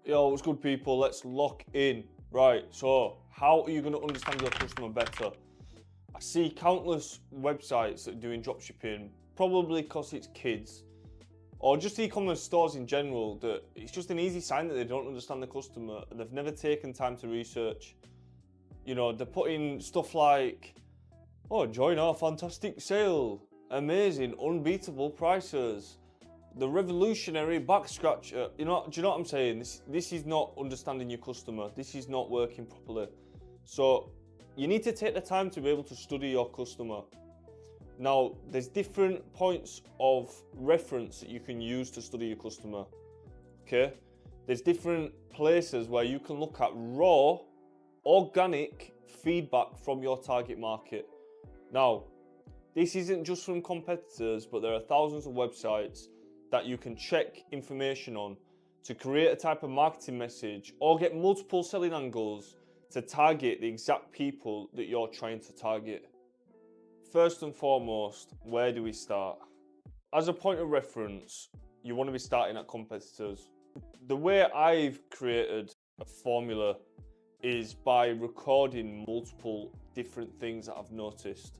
Yo, what's good, people? Let's lock in. Right, so how are you going to understand your customer better? I see countless websites that are doing dropshipping, probably because it's kids, or just e-commerce stores in general, that it's just an easy sign that they don't understand the customer and they've never taken time to research. You know, they're putting stuff like, oh, join our fantastic sale, amazing, unbeatable prices, the revolutionary back scratcher. Do you know what I'm saying? This is not understanding your customer. This is not working properly. So you need to take the time to be able to study your customer. Now, there's different points of reference that you can use to study your customer. Okay? There's different places where you can look at raw, organic feedback from your target market. Now, this isn't just from competitors, but there are thousands of websites that you can check information on to create a type of marketing message or get multiple selling angles to target the exact people that you're trying to target. First and foremost, where do we start? As a point of reference, you want to be starting at competitors. The way I've created a formula is by recording multiple different things that I've noticed.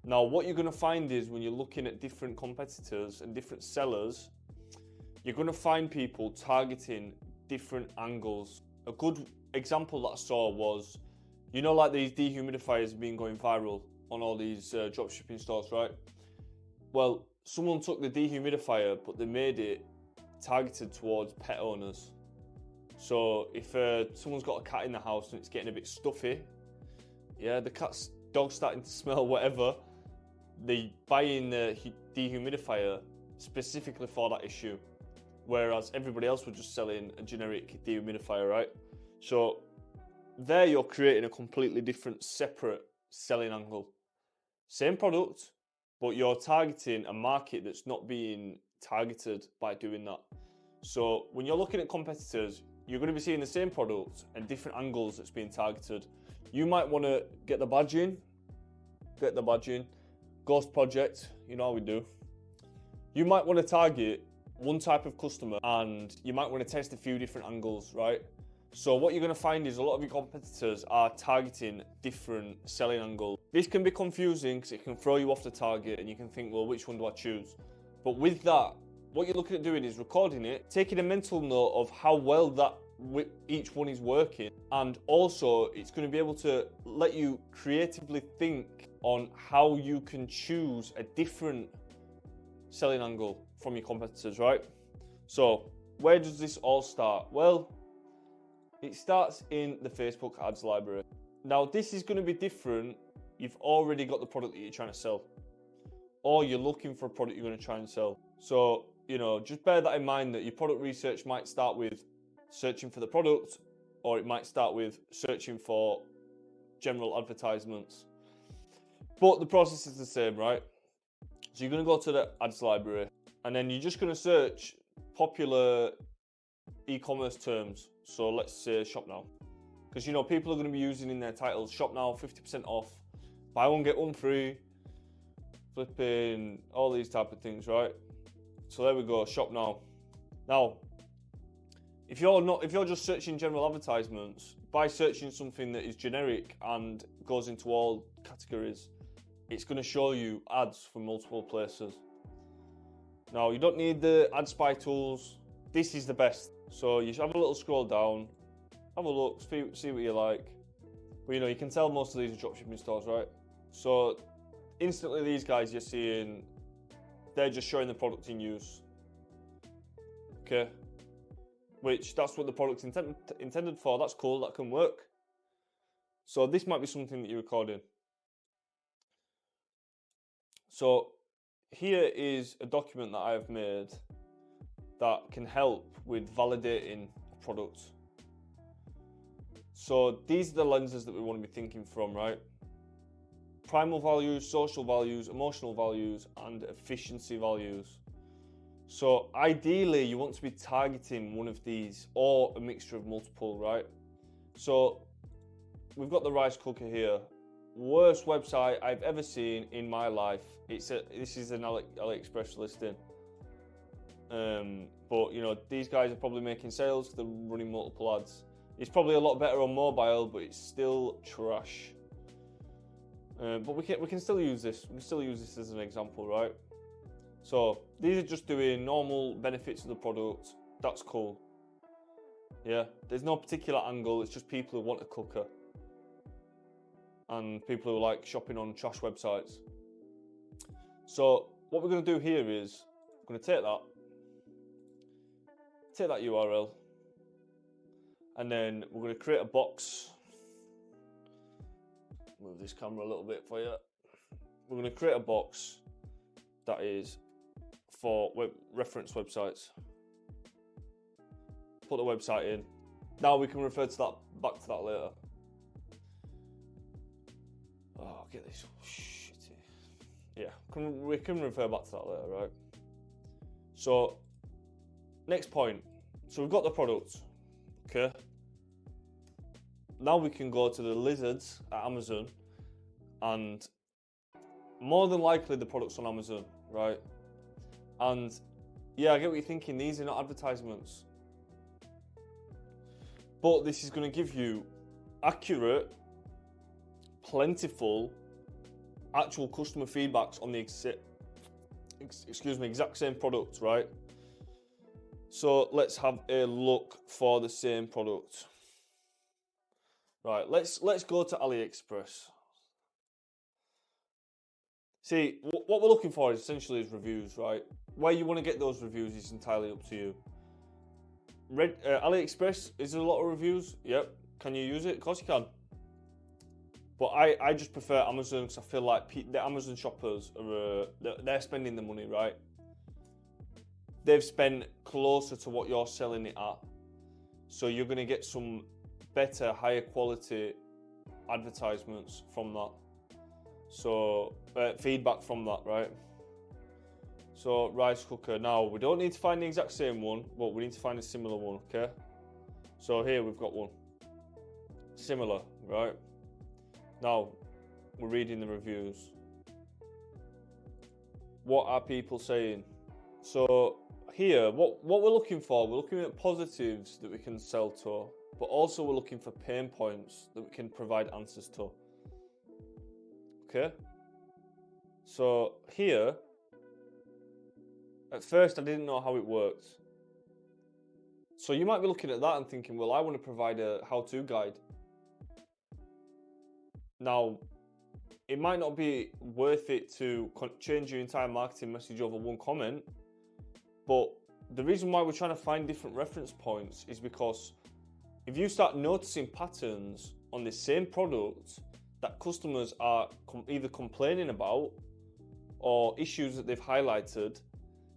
Now, what you're going to find is when you're looking at different competitors and different sellers, you're going to find people targeting different angles. A good example that I saw was, you know, like these dehumidifiers have been going viral on all these dropshipping stores, right? Well, someone took the dehumidifier, but they made it targeted towards pet owners. So if someone's got a cat in the house and it's getting a bit stuffy, yeah, the dog's starting to smell whatever, they buy in the dehumidifier specifically for that issue, whereas everybody else was just selling a generic dehumidifier, right? So there you're creating a completely different, separate selling angle. Same product, but you're targeting a market that's not being targeted by doing that. So when you're looking at competitors, you're going to be seeing the same product and different angles that's being targeted. You might want to get the badging, Ghost Project, you know how we do. You might want to target one type of customer and you might want to test a few different angles, right? So what you're going to find is a lot of your competitors are targeting different selling angles. This can be confusing because it can throw you off the target and you can think, well, which one do I choose? But with that, what you're looking at doing is recording it, taking a mental note of how well that each one is working, and also it's going to be able to let you creatively think on how you can choose a different selling angle from your competitors, right? So where does this all start? Well, it starts in the Facebook ads library. Now this is going to be different. You've already got the product that you're trying to sell, or you're looking for a product you're going to try and sell. So, you know, just bear that in mind, that your product research might start with searching for the product, or it might start with searching for general advertisements. But the process is the same, right? So you're going to go to the ads library and then you're just going to search popular e-commerce terms. So let's say shop now, because you know people are going to be using in their titles shop now, 50% off, buy one get one free, flipping all these type of things, right? So there we go, shop now. Now, if you're just searching general advertisements, by searching something that is generic and goes into all categories, it's going to show you ads from multiple places. Now, you don't need the ad spy tools. This is the best. So you should have a little scroll down, have a look, see what you like. But you know, you can tell most of these are dropshipping stores, right? So instantly these guys you're seeing, they're just showing the product in use. Okay. Which that's what the product's intended for. That's cool, that can work. So this might be something that you're recording. So here is a document that I have made that can help with validating a product. So these are the lenses that we want to be thinking from, right? Primal values, social values, emotional values, and efficiency values. So ideally, you want to be targeting one of these or a mixture of multiple, right? So we've got the rice cooker here. Worst website I've ever seen in my life. This is an AliExpress listing. But you know, these guys are probably making sales because they're running multiple ads. It's probably a lot better on mobile, but it's still trash. But we can still use this. We can still use this as an example, right? So these are just doing normal benefits of the product. That's cool. Yeah, there's no particular angle. It's just people who want a cooker and people who like shopping on trash websites. So what we're going to do here is we're going to take that URL, and then we're going to create a box. Move this camera a little bit for you. We're going to create a box that is for reference websites. Put the website in. Now we can refer to that back to that later. Oh, get this shitty. Yeah, we can refer back to that later, right? So, next point. So we've got the product, okay? Now we can go to the lizards at Amazon, and more than likely the product's on Amazon, right? And yeah, I get what you're thinking. These are not advertisements. But this is going to give you accurate, plentiful, actual customer feedbacks on the exact same product, right? So let's have a look for the same product. Right, let's go to AliExpress. See, what we're looking for is essentially reviews, right? Where you want to get those reviews is entirely up to you. AliExpress, is there a lot of reviews? Yep. Can you use it? Of course you can. But I just prefer Amazon because I feel like the Amazon shoppers are they're spending the money, right? They've spent closer to what you're selling it at, so you're going to get some better, higher quality advertisements from that. So feedback from that, right? So rice cooker. Now we don't need to find the exact same one, but we need to find a similar one, okay? So here we've got one. Similar, right? Now we're reading the reviews. What are people saying? So here, what we're looking for, we're looking at positives that we can sell to, but also we're looking for pain points that we can provide answers to. Okay? So here, at first I didn't know how it worked. So you might be looking at that and thinking, well, I want to provide a how-to guide. Now, it might not be worth it to change your entire marketing message over one comment, but the reason why we're trying to find different reference points is because if you start noticing patterns on the same product that customers are either complaining about or issues that they've highlighted,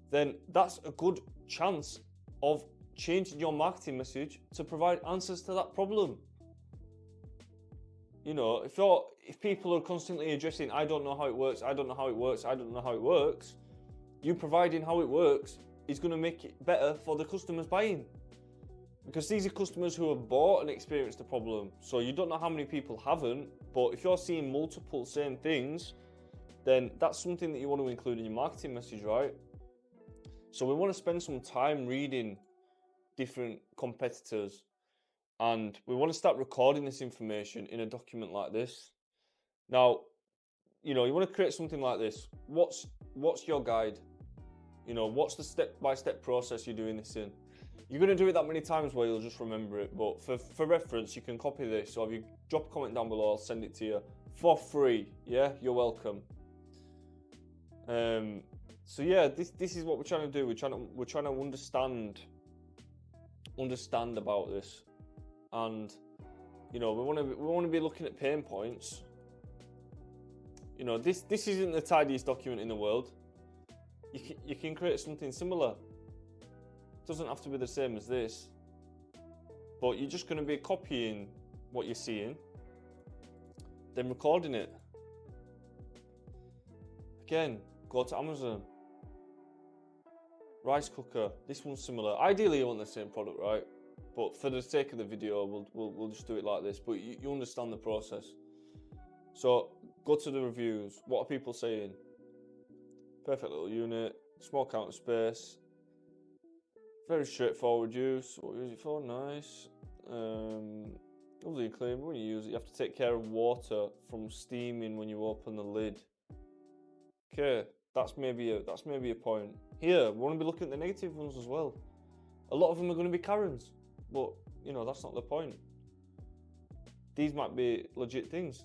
then that's a good chance of changing your marketing message to provide answers to that problem. You know, if people are constantly addressing, I don't know how it works, I don't know how it works, I don't know how it works, you providing how it works is going to make it better for the customers buying. Because these are customers who have bought and experienced the problem. So you don't know how many people haven't, but if you're seeing multiple same things, then that's something that you want to include in your marketing message, right? So we want to spend some time reading different competitors, and we want to start recording this information in a document like this. Now, you know, you want to create something like this. What's your guide? You know, what's the step-by-step process you're doing this in? You're going to do it that many times where you'll just remember it, but for reference, you can copy this. So if you drop a comment down below, I'll send it to you for free. Yeah, you're welcome. So yeah, this is what we're trying to do. We're trying to understand about this, and you know, we want to be looking at pain points. You know, this isn't the tidiest document in the world. You can create something similar. It doesn't have to be the same as this, but you're just going to be copying what you're seeing, then recording it. Again, go to Amazon. Rice cooker. This one's similar. Ideally, you want the same product, right? But for the sake of the video, we'll just do it like this. But you understand the process. So go to the reviews. What are people saying? Perfect little unit. Small counter space. Very straightforward use. What use it for? Nice. Lovely and clean. When you use it, you have to take care of water from steaming when you open the lid. Okay, that's maybe a point. Here, we want to be looking at the negative ones as well. A lot of them are going to be Karens, but that's not the point. These might be legit things.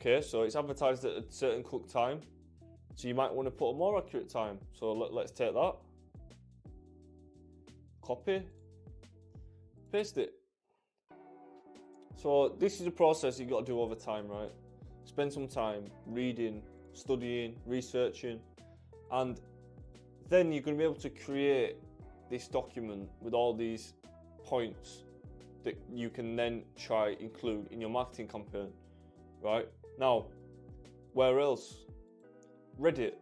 Okay, so it's advertised at a certain cook time, so you might want to put a more accurate time. So let's take that, copy, paste it. So this is a process you've got to do over time, right? Spend some time reading, studying, researching, and then you're going to be able to create this document with all these points that you can then try include in your marketing campaign, right? Now, where else? Reddit.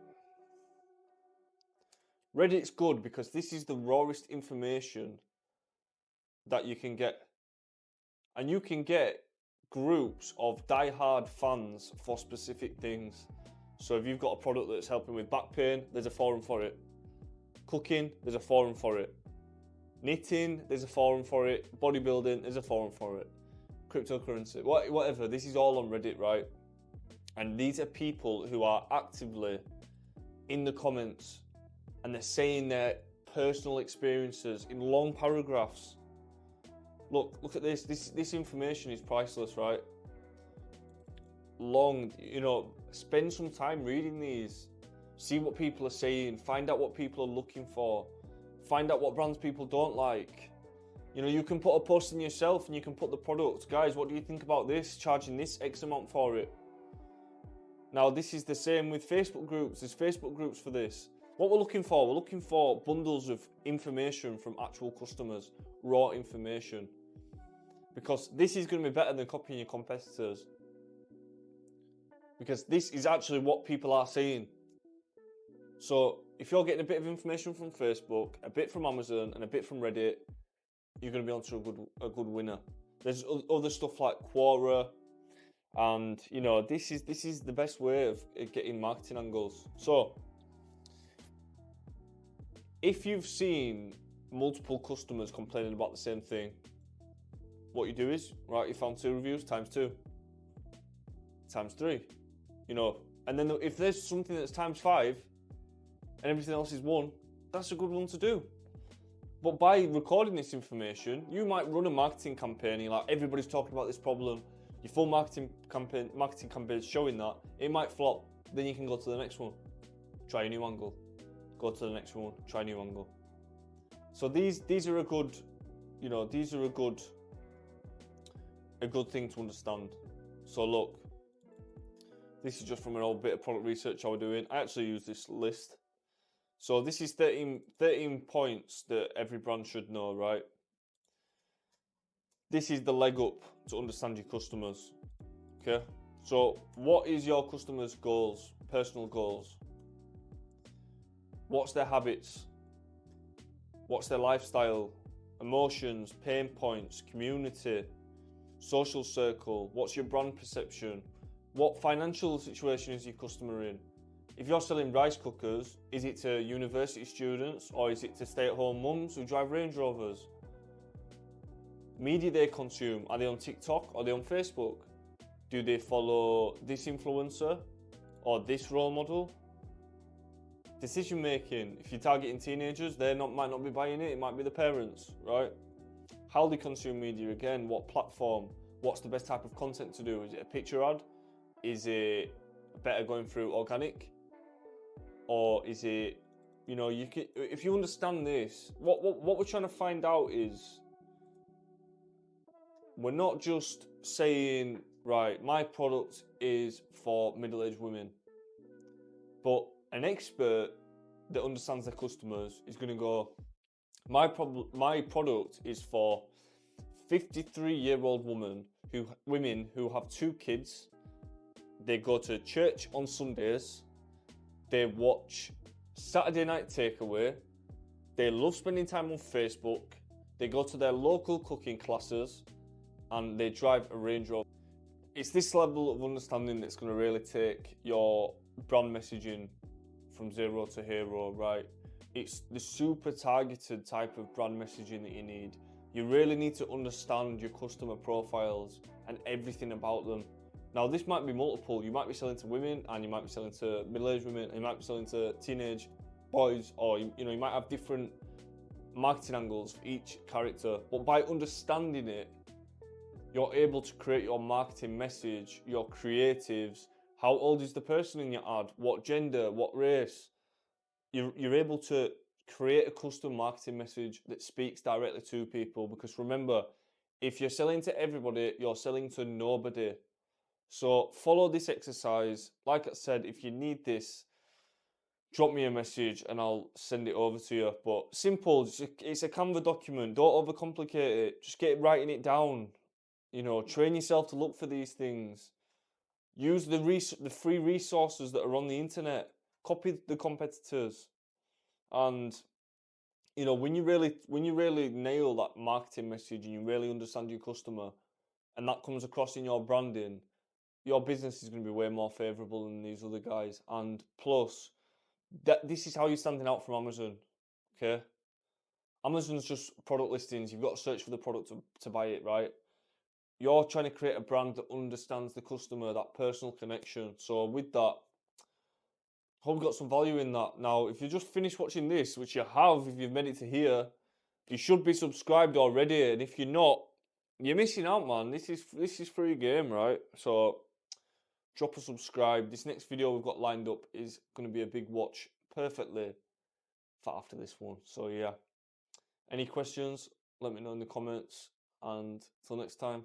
Reddit's good because this is the rawest information that you can get. And you can get groups of die-hard fans for specific things. So if you've got a product that's helping with back pain, there's a forum for it. Cooking, there's a forum for it. Knitting, there's a forum for it. Bodybuilding, there's a forum for it. Cryptocurrency, whatever. This is all on Reddit, right? And these are people who are actively in the comments and they're saying their personal experiences in long paragraphs. Look at this. This information is priceless, right? Spend some time reading these. See what people are saying. Find out what people are looking for. Find out what brands people don't like. You can put a post in yourself and you can put the product. Guys, what do you think about this? Charging this X amount for it. Now, this is the same with Facebook groups. There's Facebook groups for this. What we're looking for bundles of information from actual customers, raw information. Because this is going to be better than copying your competitors. Because this is actually what people are saying. So if you're getting a bit of information from Facebook, a bit from Amazon, and a bit from Reddit, you're going to be onto a good winner. There's other stuff like Quora, and this is the best way of getting marketing angles. So if you've seen multiple customers complaining about the same thing, what you do is, right, you found 2 reviews, times 2, times 3, and then if there's something that's times 5 and everything else is 1, that's a good one to do. But by recording this information, you might run a marketing campaign, and like, everybody's talking about this problem, your full marketing campaign is showing that, it might flop, then you can go to the next one, try a new angle, go to the next one, try a new angle. So these are a good, a good thing to understand. So look, this is just from an old bit of product research I was doing. I actually use this list. So this is 13 points that every brand should know, right? This is the leg up to understand your customers, okay? So what is your customers' goals, personal goals? What's their habits? What's their lifestyle? Emotions, pain points, community, social circle? What's your brand perception? What financial situation is your customer in? If you're selling rice cookers, is it to university students or is it to stay-at-home mums who drive Range Rovers? Media they consume, are they on TikTok or are they on Facebook? Do they follow this influencer or this role model? Decision making, if you're targeting teenagers, they might not be buying it, it might be the parents, right? How they consume media, again, what platform? What's the best type of content to do? Is it a picture ad? Is it better going through organic? Or is it, if you understand this, what we're trying to find out is, we're not just saying, right, my product is for middle-aged women, but an expert that understands their customers is going to go, my product is for 53-year-old women who have 2 kids. They go to church on Sundays. They watch Saturday Night Takeaway. They love spending time on Facebook. They go to their local cooking classes and they drive a Range Rover. It's this level of understanding that's going to really take your brand messaging from zero to hero, right? It's the super targeted type of brand messaging that you need. You really need to understand your customer profiles and everything about them. Now, this might be multiple. You might be selling to women, and you might be selling to middle-aged women, and you might be selling to teenage boys, or you might have different marketing angles for each character. But by understanding it, you're able to create your marketing message, your creatives. How old is the person in your ad? What gender? What race? You're able to create a custom marketing message that speaks directly to people, because remember, if you're selling to everybody, you're selling to nobody. So follow this exercise. Like I said, if you need this, drop me a message and I'll send it over to you. But simple, it's a Canva document. Don't overcomplicate it. Just get writing it down. Train yourself to look for these things. Use the free resources that are on the internet. Copy the competitors. And when you really nail that marketing message and you really understand your customer, and that comes across in your branding, your business is going to be way more favorable than these other guys. And plus, this is how you're standing out from Amazon. Okay, Amazon's just product listings. You've got to search for the product to buy it, right? You're trying to create a brand that understands the customer, that personal connection. So with that, hope you got some value in that. Now, if you just finished watching this, which you have, if you've made it to here, you should be subscribed already. And if you're not, you're missing out, man. This is free game, right? So drop a subscribe. This next video we've got lined up is going to be a big watch, perfectly for after this one. So yeah, any questions, let me know in the comments, and till next time.